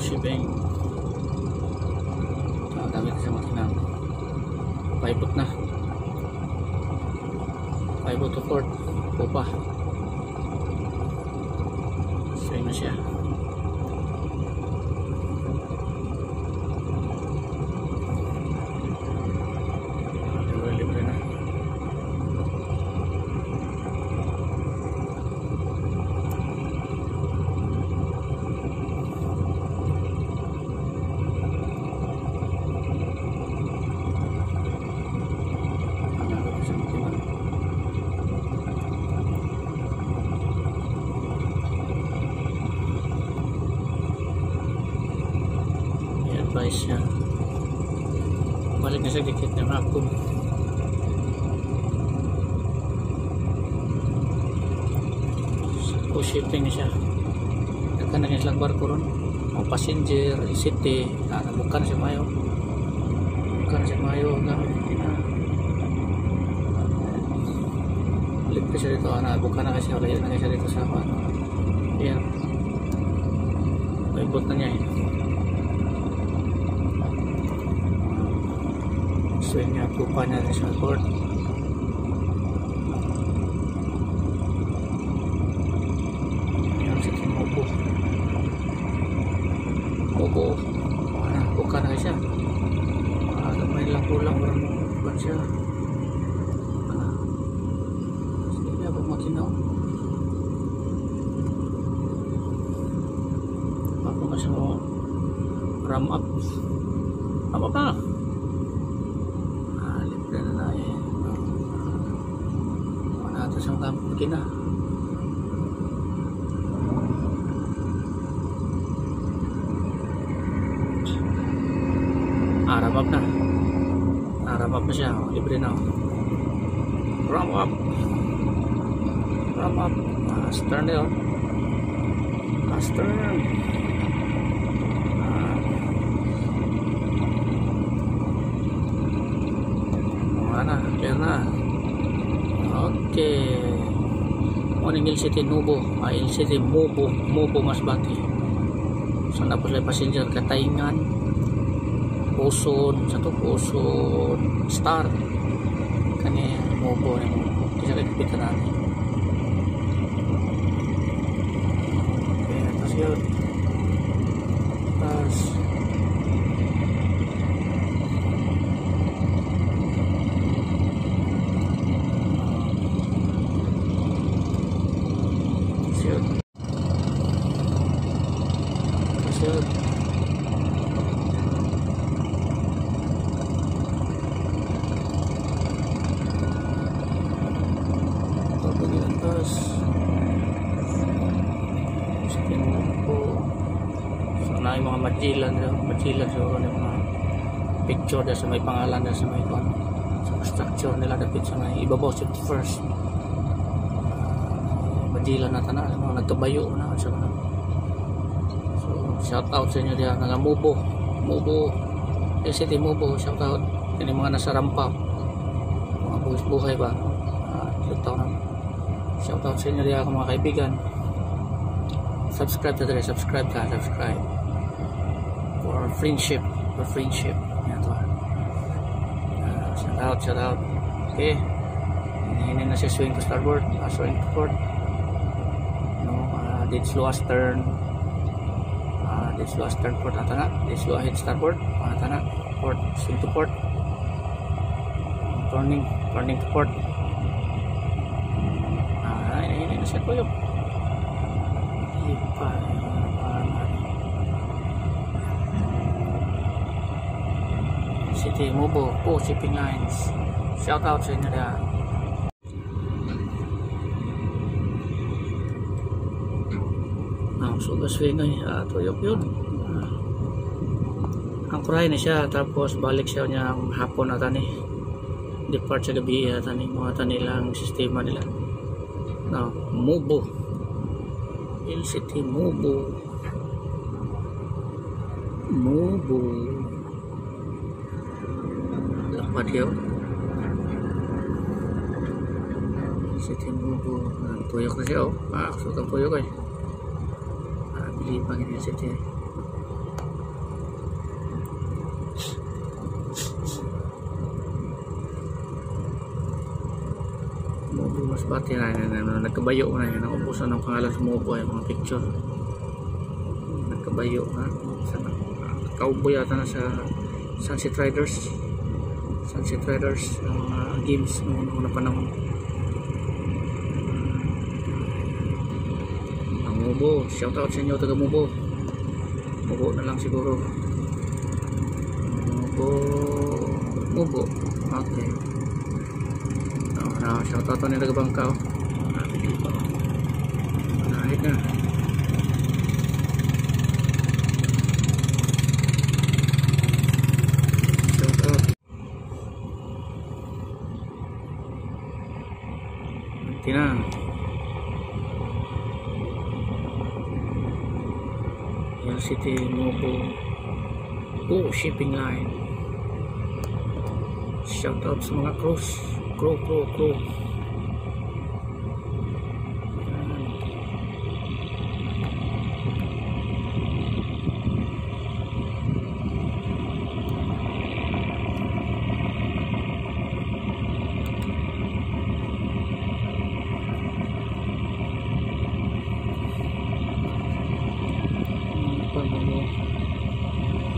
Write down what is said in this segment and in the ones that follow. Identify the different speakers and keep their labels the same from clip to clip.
Speaker 1: shipping. Gamit sa makina. Paibot na. Paibot to port. Pupa. Swing na siya. Libre na. I-advise siya. Balik na siya dikit ng hapon. So shipping na siya. Nagka na silang barko ron. Ang passenger, city, nabuka na siya mayo. Buka na siya mayo. Balik na siya dito. Nabuka na siya. Wala na siya dito sa ano. Ayan. May boat na niya eh. Swing niya, pupa niya sa port. Ayan si Mobo. Mobo. Buka na siya. May lang kulang. Walang siya. Sige niya, bumakinaw. Ako nga siya mo ram up. Apa pa? Isang kampo na. Ramp na. Ramp na siya. Libre na. Ramp up. Ramp up. Stern na yun. Stern. Clear na. Okay. Morning LCT Nubo, LCT Mobo Masbate. So na po sila passenger Katayngan, Puson, Star. Kani Mobo na Mobo. Kisa kapitan natin. Okay, tapos yun. Tapos na yung mga majilan so yung mga picture sa may pangalan sa may sa structure nila dapat sa may ibabaw sa first majilan na tanan mga nagtubayo na so shout out sa inyo diyan nga Mobo LCT Mobo, shout out kini mga nasa rampa mga buhay ba shout out sa inyo diyan mga kaibigan. Subscribe for friendship yan to. Shout out okay, hinin na siya swing to starboard, swing to port no, dead slow astern port atana, dead slow ahead starboard atana, port swing to port, turning to port. Hinin na siya kuyog City Mobo shipping lines. Shout out sa inyo na. So gaswing ay tuyok yun. Ang kuray na siya tapos balik siya niya hapon na tani. Depart sa gabi tani mga tani lang sistema nila. No, Mobo LCT Mobo lakpat yun LCT Mobo tuyok na siya so kang tuyok ay bili pang LCT Masbate na nagkabayo na yan. Naubusan ng pangalan sa Mobo yung mga picture. Nagkabayo na. Cowboy yata na sa Sunset Riders. Sunset Riders ng mga games noong una panahon. Ang Mobo, shout out sa inyo taga Mobo. Mobo na lang siguro. Mobo. Okay. Shout out ni taga Bangka. Nahit na. Shout out. Tina. LCT Mobo. Shipping line. Shout out sa mga crews. Crew.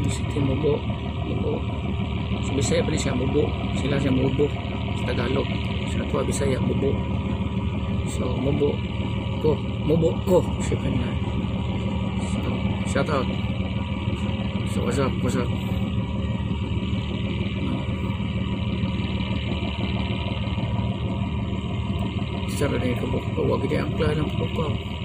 Speaker 1: City Mobo. Sa Bisaya pa rin siya Mobo. Sila siya Mobo sa Tagalog. Sa Tua Bisaya Mobo. So Mobo ko shipping line. So shout out. So what's up? Saturday kabuk. Huwag hindi ang plan ng kabuk.